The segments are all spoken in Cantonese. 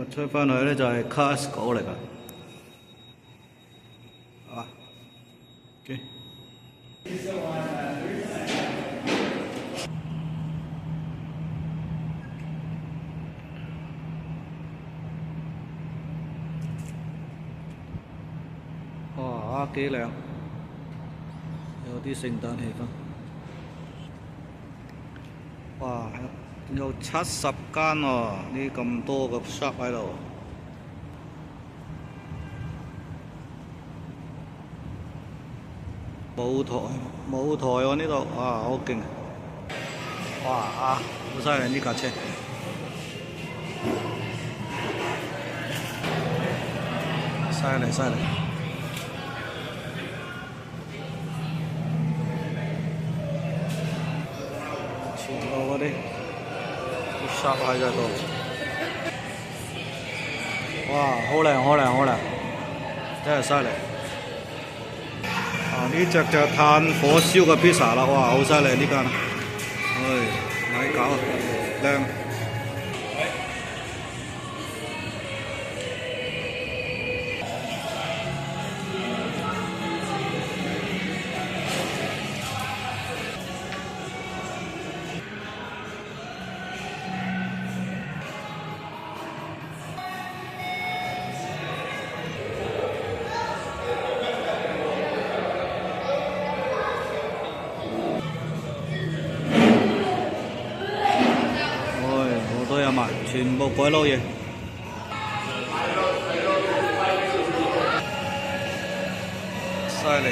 出翻去咧就係 Costco 嚟㗎。啊，OK。哇，幾靚，有啲聖誕氣氛。哇，有70間喎，呢咁多個 shop 喺度。舞台喎呢度，哇，好勁！哇啊，好犀利呢架車！犀利！全部嗰啲shop喺度，哇，好靚，真係犀利！啊，呢隻就係炭火燒嘅 pizza 啦，哇，好犀利呢間，咪搞啊，靚！好多人賣，全部鬼佬嘢。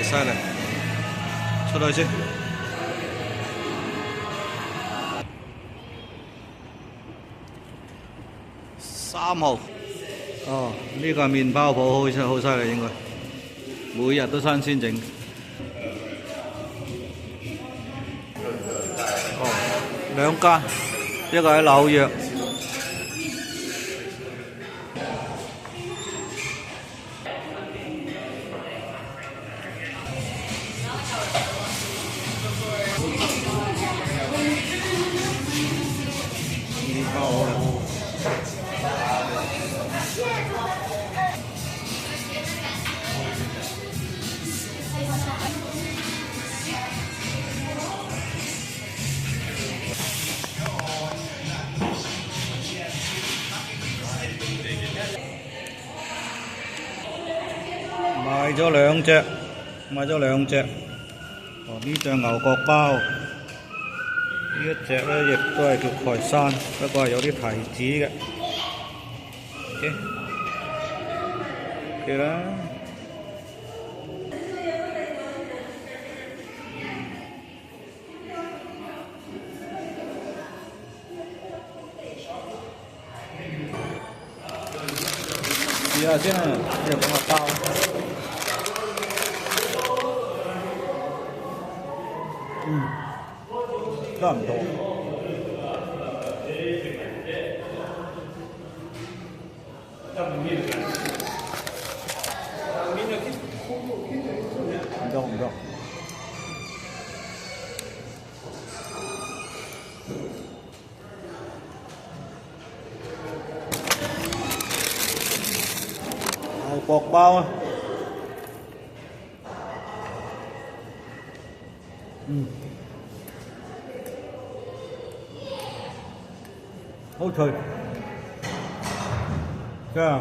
犀利！出去先。3號。哦，呢個麵包鋪好犀利應該，每日都新鮮整。哦，2間，一個喺紐約。買咗兩隻。哦，呢隻牛角包，呢一隻咧亦都係叫蓋山，不過係有啲提子嘅。OK 啦。試下先啊，呢隻咁嘅包。差唔多。唔夠。牛角包啊！好脆，這樣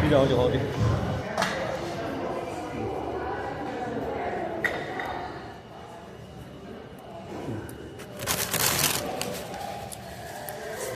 比較好啲。